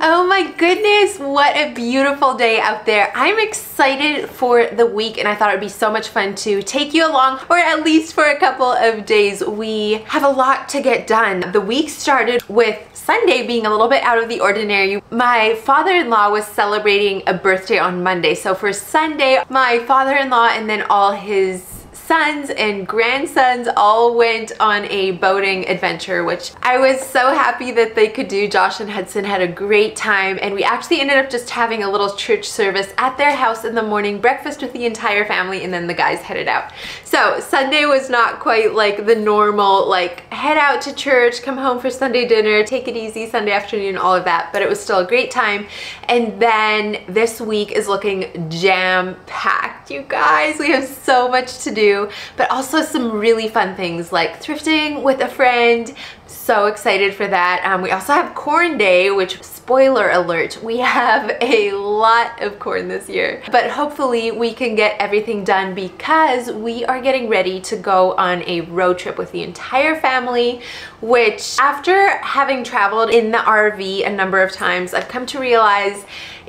Oh my goodness, what a beautiful day out there. I'm excited for the week and I thought it'd be so much fun to take you along, or at least for a couple of days. We have a lot to get done. The week started with Sunday being a little bit out of the ordinary. My father-in-law was celebrating a birthday on Monday, so for Sunday, my father-in-law and then all his sons and grandsons all went on a boating adventure, which I was so happy that they could do. Josh and Hudson had a great time, and we actually ended up just having a little church service at their house in the morning, breakfast with the entire family, and then the guys headed out. So Sunday was not quite like the normal, like head out to church, come home for Sunday dinner, take it easy Sunday afternoon, all of that, but it was still a great time. And then this week is looking jam-packed, you guys. We have so much to do, but also some really fun things like thrifting with a friend. So excited for that. We also have corn day, which, spoiler alert, we have a lot of corn this year, but hopefully we can get everything done because we are getting ready to go on a road trip with the entire family, which after having traveled in the RV a number of times, I've come to realize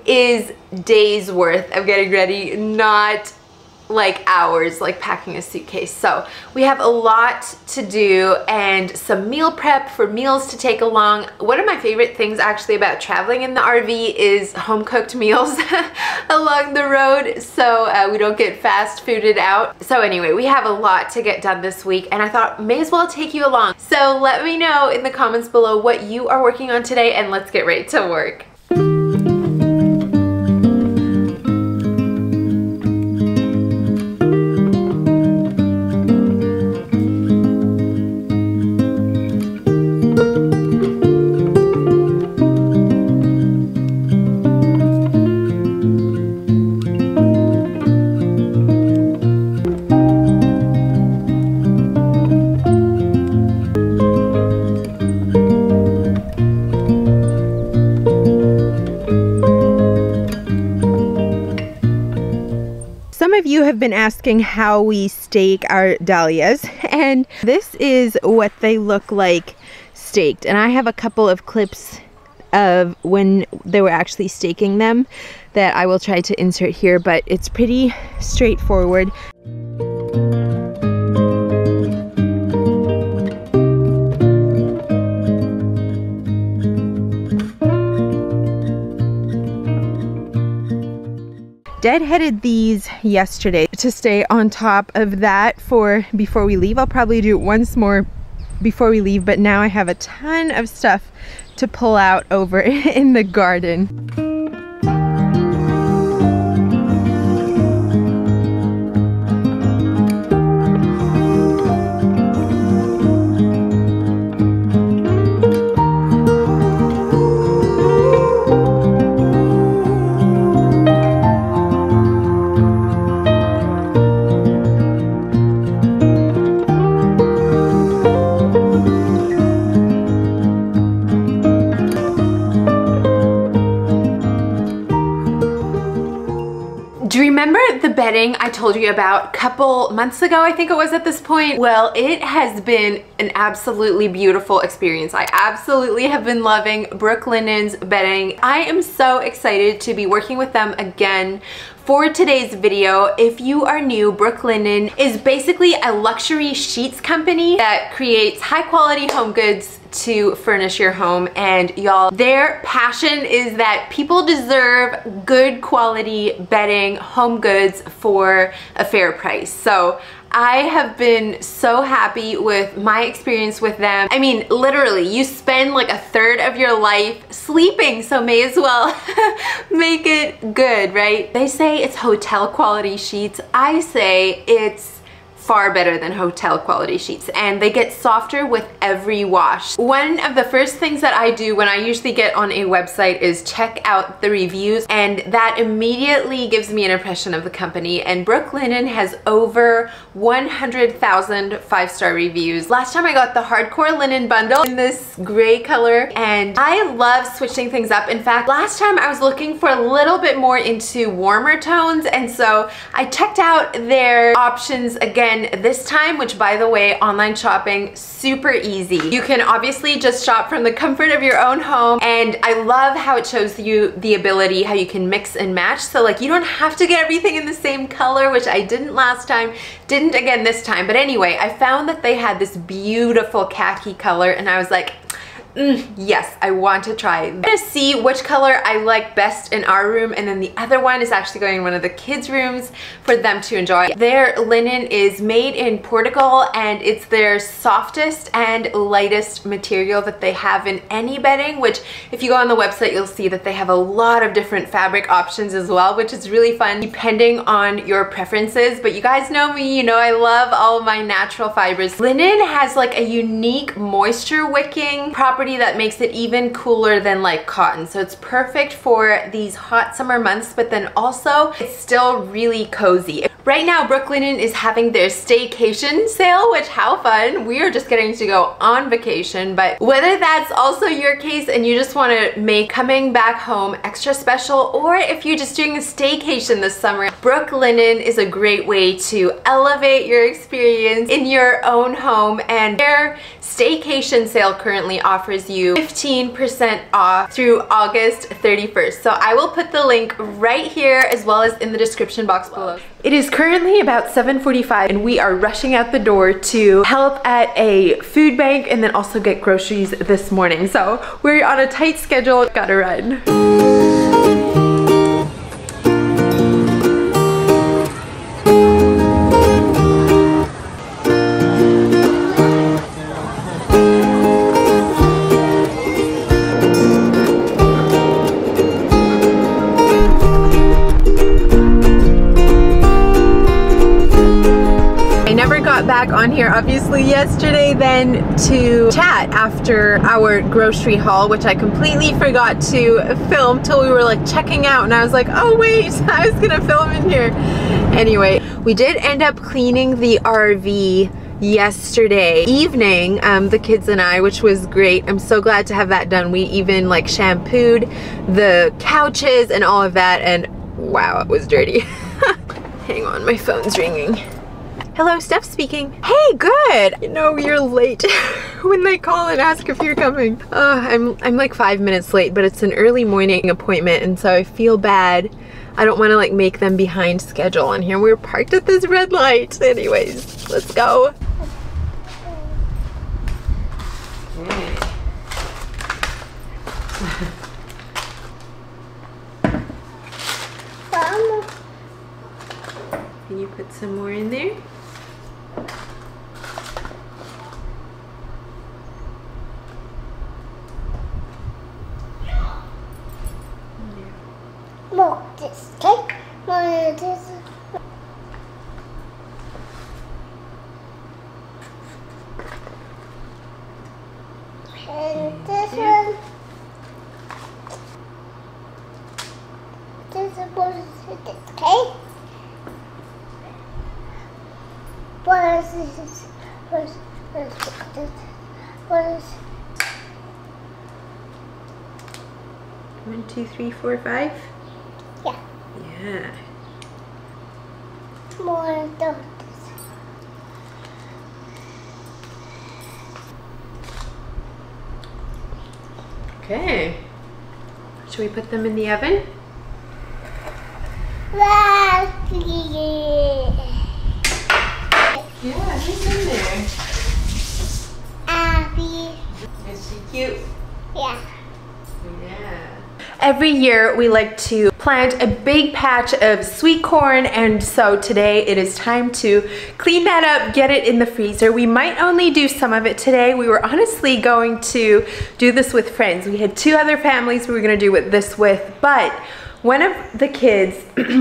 is days worth of getting ready, not like hours, like packing a suitcase. So we have a lot to do and some meal prep for meals to take along. One of my favorite things actually about traveling in the RV is home cooked meals along the road, so we don't get fast fooded out. So anyway, we have a lot to get done this week and I thought may as well take you along. So let me know in the comments below what you are working on today and let's get ready to work. Some of you have been asking how we stake our dahlias, and this is what they look like staked. And I have a couple of clips of when they were actually staking them that I will try to insert here, but it's pretty straightforward. Deadheaded these yesterday to stay on top of that for before we leave. I'll probably do it once more before we leave, but now I have a ton of stuff to pull out over in the garden. Do you remember the bedding I told you about a couple months ago, I think it was at this point? Well, it has been an absolutely beautiful experience. I absolutely have been loving Brooklinen's bedding. I am so excited to be working with them again for today's video. If you are new, Brooklinen is basically a luxury sheets company that creates high quality home goods to furnish your home, and y'all, their passion is that people deserve good quality bedding, home goods for a fair price. So I have been so happy with my experience with them. I mean, literally, you spend like a third of your life sleeping, so may as well make it good, right? They say it's hotel quality sheets. I say it's far better than hotel quality sheets, and they get softer with every wash. One of the first things that I do when I usually get on a website is check out the reviews, and that immediately gives me an impression of the company. And Brooklinen has over 100,000 5-star reviews. Last time I got the hardcore linen bundle in this gray color, and I love switching things up. In fact, last time I was looking for a little bit more into warmer tones, and so I checked out their options again again this time, which by the way, online shopping, super easy. You can obviously just shop from the comfort of your own home, and I love how it shows you the ability, how you can mix and match. So like you don't have to get everything in the same color, which I didn't last time, didn't again this time. But anyway, I found that they had this beautiful khaki color and I was like, yes, I want to try. I'm gonna see which color I like best in our room, and then the other one is actually going in one of the kids' rooms for them to enjoy. Their linen is made in Portugal, and it's their softest and lightest material that they have in any bedding, which if you go on the website, you'll see that they have a lot of different fabric options as well, which is really fun depending on your preferences. But you guys know me, you know I love all of my natural fibers. Linen has like a unique moisture wicking property that makes it even cooler than like cotton. So it's perfect for these hot summer months, but then also it's still really cozy. Right now, Brooklinen is having their staycation sale, which how fun. We are just getting to go on vacation, but whether that's also your case and you just want to make coming back home extra special, or if you're just doing a staycation this summer, Brooklinen is a great way to elevate your experience in your own home, and their staycation sale currently offers you 15% off through August 31st. So I will put the link right here as well as in the description box below. It is currently about 7:45 and we are rushing out the door to help at a food bank and then also get groceries this morning. So we're on a tight schedule, gotta run. Back on here obviously yesterday then to chat after our grocery haul, which I completely forgot to film till we were like checking out, and I was like, oh wait, I was gonna film in here. Anyway, we did end up cleaning the RV yesterday evening, the kids and I, which was great. I'm so glad to have that done. We even like shampooed the couches and all of that, and wow, it was dirty. Hang on, my phone's ringing. Hello, Steph speaking. Hey, good. You know, you're late when they call and ask if you're coming. I'm like 5 minutes late, but it's an early morning appointment, and so I feel bad. I don't want to like make them behind schedule on here. We're parked at this red light. Anyways, let's go. Can you put some more in there? More this cake, more this. And this one. This is what is this cake. What is this? What is this? What is 1, 2, 3, 4, 5? yeah. Yeah. More donuts. Okay. Should we put them in the oven? Yeah, she's in there. Abby. Is she cute? Yeah. Yeah. Every year we like to plant a big patch of sweet corn, and so today it is time to clean that up, get it in the freezer. We might only do some of it today. We were honestly going to do this with friends. We had 2 other families we were gonna do this with, but one of the kids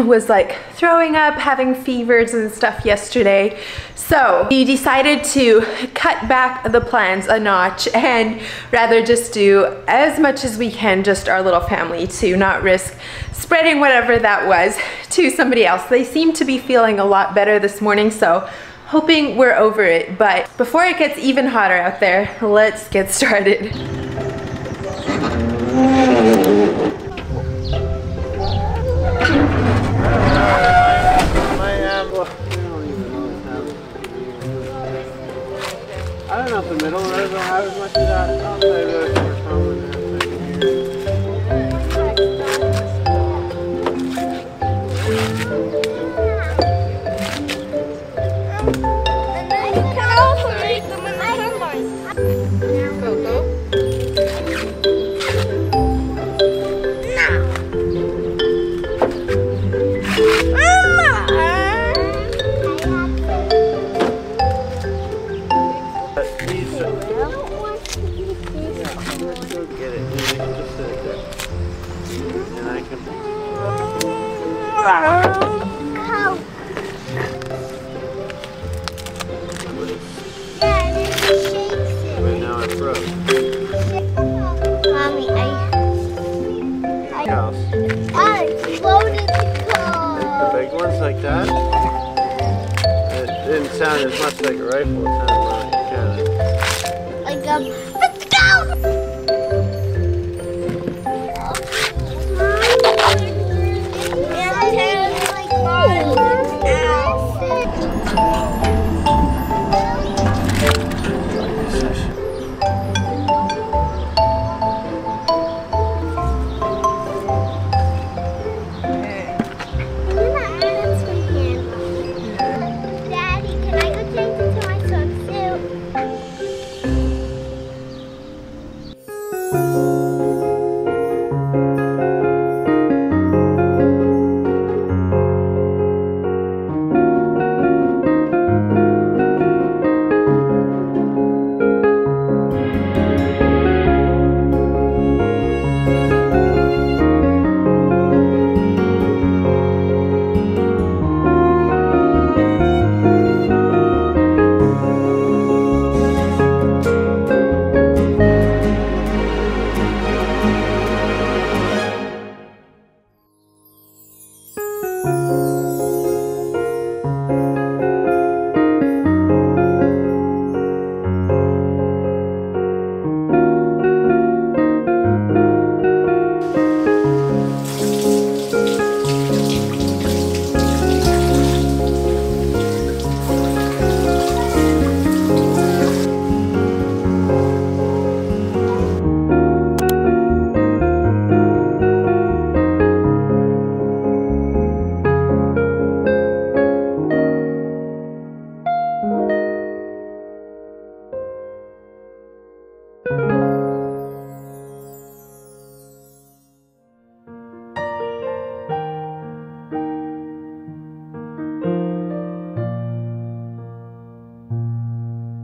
was like throwing up, having fevers and stuff yesterday. So we decided to cut back the plans a notch and rather just do as much as we can, just our little family, to not risk spreading whatever that was to somebody else. They seem to be feeling a lot better this morning, so hoping we're over it. But before it gets even hotter out there, let's get started. I don't know if the middle rows will have as much of that. I'll say those more common than And then you can also make them in the sunlight. Coco. Mommy, I exploded the car. The big ones like that? It didn't sound as much like a rifle, it sounded more like a cannon. Like let's go! Daddy, can I go change into my swimsuit?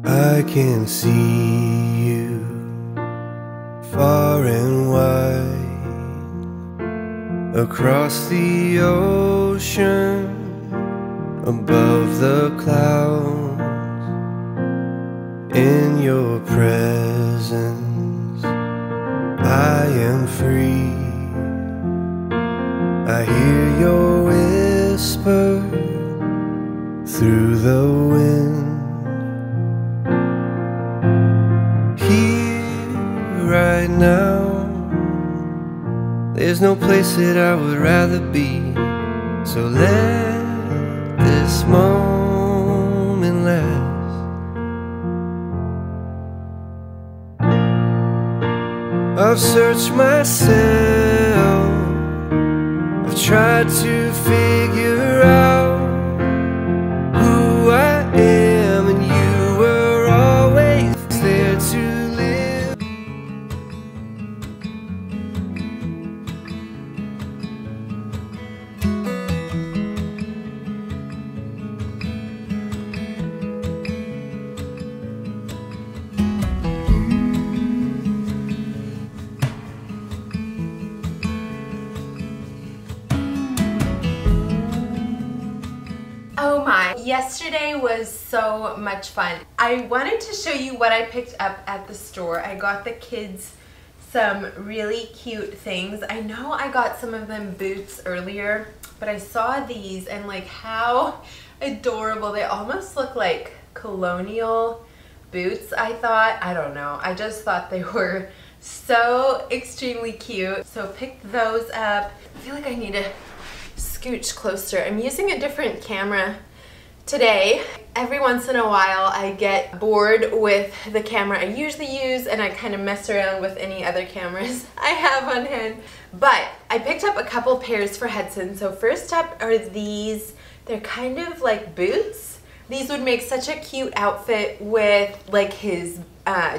I can see you far and wide across the ocean, above the clouds. In your presence I am free. I hear your whisper through the wind. Right now, there's no place that I would rather be. So let this moment last. I've searched myself, I've tried to figure out who I am, and you were always there to live. Oh my, yesterday was so much fun. I wanted to show you what I picked up at the store. I got the kids some really cute things. I know I got some of them boots earlier, but I saw these and like how adorable. They almost look like colonial boots, I thought. I don't know. I just thought they were so extremely cute. So picked those up. I feel like I need to scooch closer. I'm using a different camera today. every once in a while I get bored with the camera I usually use and I kind of mess around with any other cameras I have on hand. But I picked up a couple pairs for Hudson. So first up are these. They're kind of like boots. These would make such a cute outfit with like his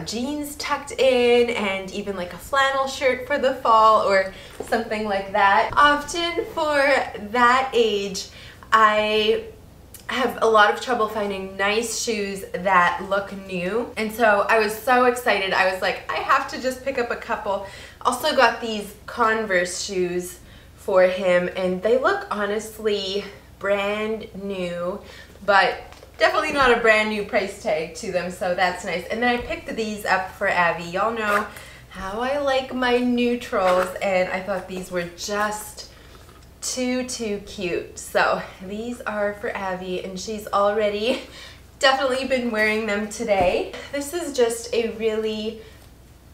jeans tucked in and even like a flannel shirt for the fall or something like that. Often for that age, I have a lot of trouble finding nice shoes that look new. And so I was so excited. I was like, I have to just pick up a couple. Also got these Converse shoes for him and they look honestly brand new, but definitely not a brand new price tag to them, so that's nice. And then I picked these up for Abby. Y'all know how I like my neutrals, and I thought these were just too cute. So these are for Abby, and she's already definitely been wearing them today. This is just a really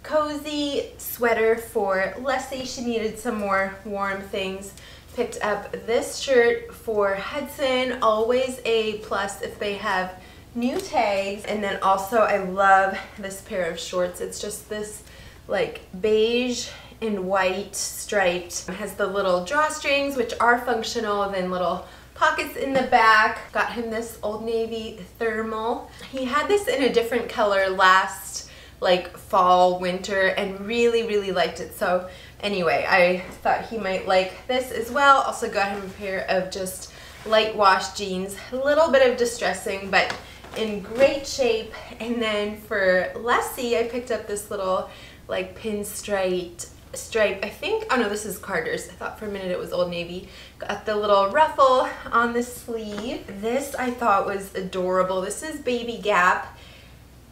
cozy sweater for Leslie. She needed some more warm things. Picked up this shirt for Hudson, always a plus if they have new tags. And then also I love this pair of shorts. It's just this like beige and white striped. It has the little drawstrings which are functional, then little pockets in the back. Got him this Old Navy thermal. He had this in a different color last like fall, winter, and really liked it. So anyway, I thought he might like this as well. Also got him a pair of just light wash jeans. A little bit of distressing, but in great shape. And then for Leslie, I picked up this little like pinstripe stripe. I think, oh no, this is Carter's. I thought for a minute it was Old Navy. Got the little ruffle on the sleeve. This I thought was adorable. This is Baby Gap.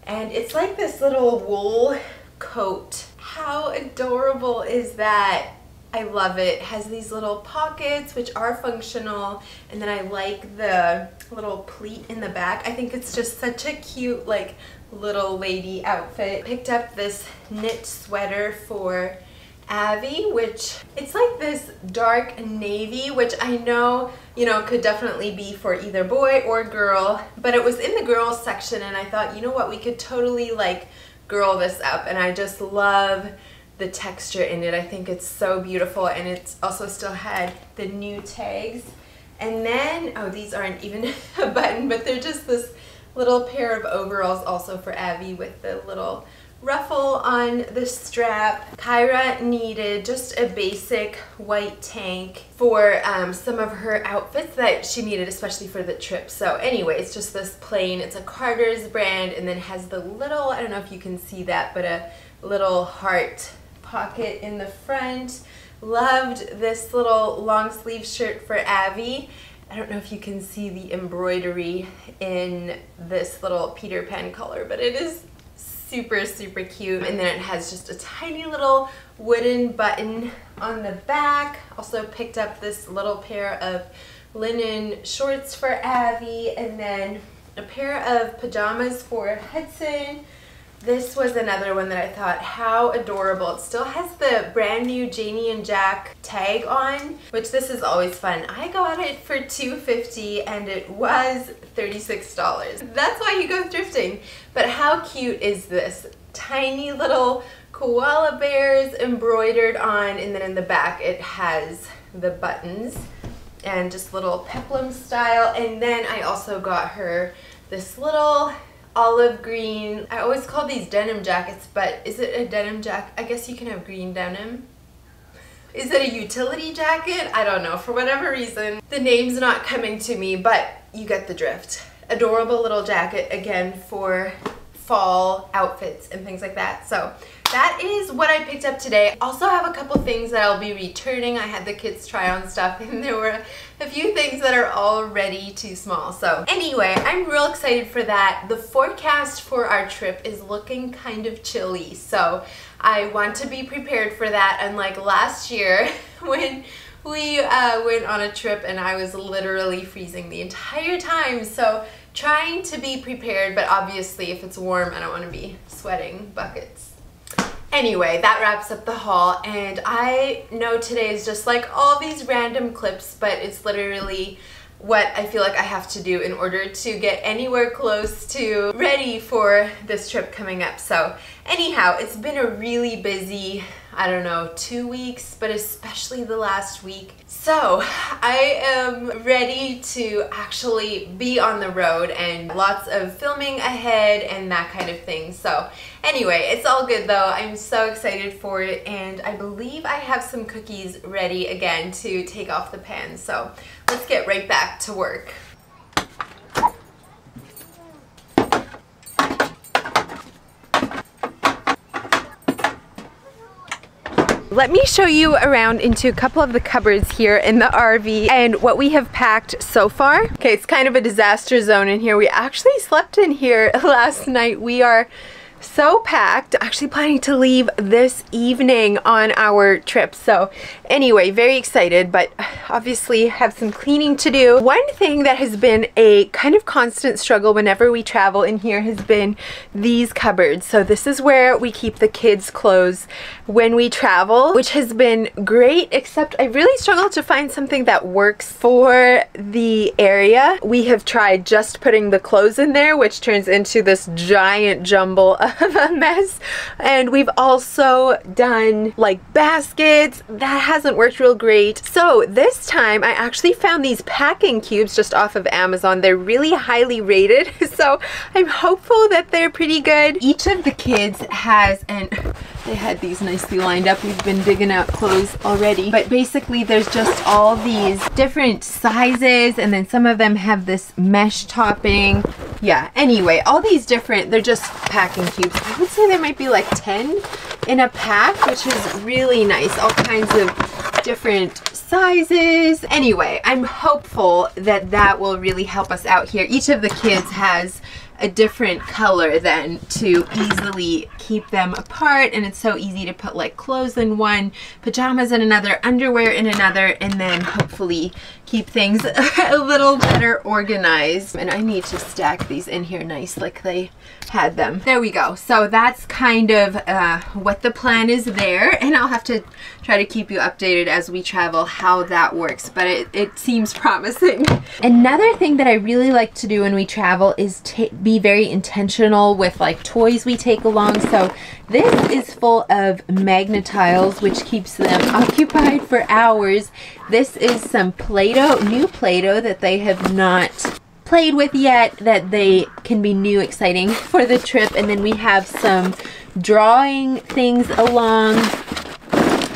And it's like this little wool coat. How adorable is that? I love it. It has these little pockets which are functional, and then I like the little pleat in the back. I think it's just such a cute like little lady outfit. Picked up this knit sweater for Abby, which it's like this dark navy, which I know, you know, could definitely be for either boy or girl, but it was in the girls section and I thought, you know what, we could totally like girl this up, and I just love the texture in it. I think it's so beautiful, and it's also still had the new tags. And then, oh, these aren't even a button, but they're just this little pair of overalls also for Abby with the little ruffle on the strap. Kyra needed just a basic white tank for some of her outfits that she needed, especially for the trip. So anyway, it's just this plain, it's a Carter's brand, and then has the little, I don't know if you can see that, but a little heart pocket in the front. Loved this little long sleeve shirt for Abby. I don't know if you can see the embroidery in this little Peter Pan color, but it is super cute. And then it has just a tiny little wooden button on the back. Also picked up this little pair of linen shorts for Abby, and then a pair of pajamas for Hudson. This was another one that I thought, how adorable. It still has the brand new Janie and Jack tag on, which this is always fun. I got it for $2.50 and it was $36. That's why you go thrifting. But how cute is this? Tiny little koala bears embroidered on, and then in the back it has the buttons and just little peplum style. And then I also got her this little olive green, I always call these denim jackets, but is it a denim jacket? I guess you can have green denim. Is it a utility jacket? I don't know. For whatever reason, the name's not coming to me, but you get the drift. Adorable little jacket, again, for fall outfits and things like that. So that is what I picked up today. Also have a couple things that I'll be returning. I had the kids try on stuff and there were a few things that are already too small. So anyway, I'm real excited for that. The forecast for our trip is looking kind of chilly, so I want to be prepared for that, unlike last year when we went on a trip and I was literally freezing the entire time. So trying to be prepared, but obviously if it's warm, I don't want to be sweating buckets. Anyway, that wraps up the haul, and I know today is just like all these random clips, but it's literally what I feel like I have to do in order to get anywhere close to ready for this trip coming up. So anyhow, it's been a really busy, I don't know, 2 weeks, but especially the last week. So I am ready to actually be on the road and lots of filming ahead and that kind of thing. So anyway, it's all good though. I'm so excited for it, and I believe I have some cookies ready again to take off the pan. So let's get right back to work. Let me show you around into a couple of the cupboards here in the RV and what we have packed so far. Okay, it's kind of a disaster zone in here. We actually slept in here last night. We are so packed, actually planning to leave this evening on our trip. So anyway, very excited, but obviously have some cleaning to do. One thing that has been a kind of constant struggle whenever we travel in here has been these cupboards. So this is where we keep the kids' clothes when we travel, which has been great, except I really struggle to find something that works for the area. We have tried just putting the clothes in there, which turns into this giant jumble of a mess, and we've also done like baskets. That hasn't worked real great. So this time I actually found these packing cubes just off of Amazon. They're really highly rated, so I'm hopeful that they're pretty good. Each of the kids has, and they had these nicely lined up. We've been digging out clothes already, but basically there's just all these different sizes, and then some of them have this mesh topping. Yeah, anyway, all these different, they're just packing cubes. I would say there might be like 10 in a pack, which is really nice. All kinds of different sizes. Anyway, I'm hopeful that that will really help us out here. Each of the kids has a different color then to easily keep them apart, and it's so easy to put like clothes in one, pajamas in another, underwear in another, and then hopefully keep things a little better organized. And I need to stack these in here nice like they had them. There we go. So that's kind of what the plan is there, and I'll have to try to keep you updated as we travel how that works, but it seems promising. Another thing that I really like to do when we travel is be very intentional with like toys we take along. So this is full of magnet-tiles, which keeps them occupied for hours. This is some Play-Doh, new Play-Doh that they have not played with yet, that they can be new, exciting for the trip. And then we have some drawing things along.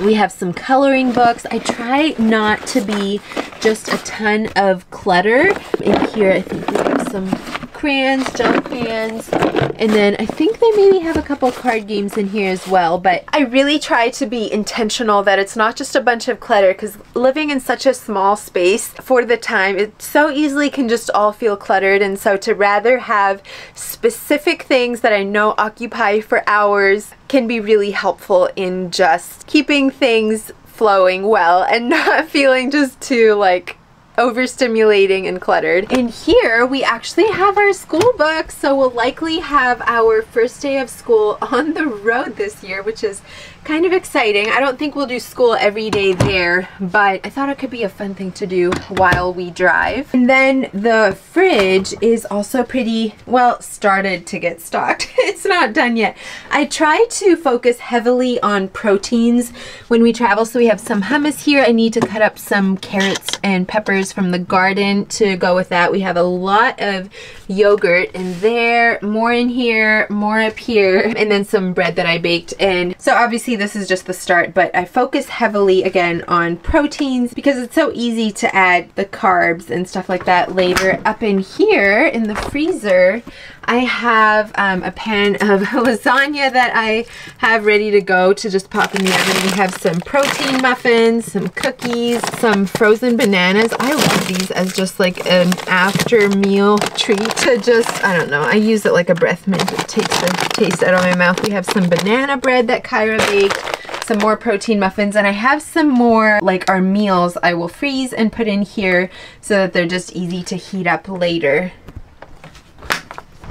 We have some coloring books. I try not to be just a ton of clutter. In here, I think we have some crayons, gel crayons, and then I think they maybe have a couple card games in here as well. But I really try to be intentional that it's not just a bunch of clutter, because living in such a small space for the time, it so easily can just all feel cluttered. And so to rather have specific things that I know occupy for hours can be really helpful in just keeping things flowing well and not feeling just too like overstimulating and cluttered. In here we actually have our school books, so we'll likely have our first day of school on the road this year, which is kind of exciting. I don't think we'll do school every day there, but I thought it could be a fun thing to do while we drive. And then the fridge is also pretty well started to get stocked. It's not done yet. I try to focus heavily on proteins when we travel, so we have some hummus here. I need to cut up some carrots and peppers from the garden to go with that. We have a lot of yogurt in there, more in here, more up here, and then some bread that I baked. And so obviously this is just the start, but I focus heavily again on proteins because it's so easy to add the carbs and stuff like that later. Up in here in the freezer, I have a pan of lasagna that I have ready to go to just pop in the oven. We have some protein muffins, some cookies, some frozen bananas. I love these as just like an after meal treat to just, I don't know, I use it like a breath mint. It takes the taste out of my mouth. We have some banana bread that Kyra baked, some more protein muffins, and I have some more like our meals I will freeze and put in here so that they're just easy to heat up later.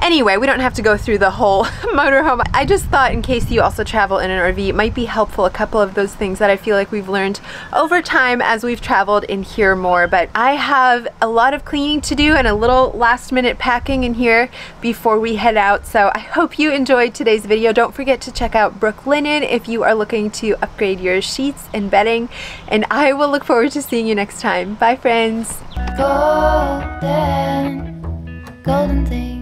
Anyway, we don't have to go through the whole motorhome. I just thought in case you also travel in an RV, it might be helpful, a couple of those things that I feel like we've learned over time as we've traveled in here more. But I have a lot of cleaning to do and a little last minute packing in here before we head out. So I hope you enjoyed today's video. Don't forget to check out Brooklinen if you are looking to upgrade your sheets and bedding. And I will look forward to seeing you next time. Bye, friends. Golden, golden thing.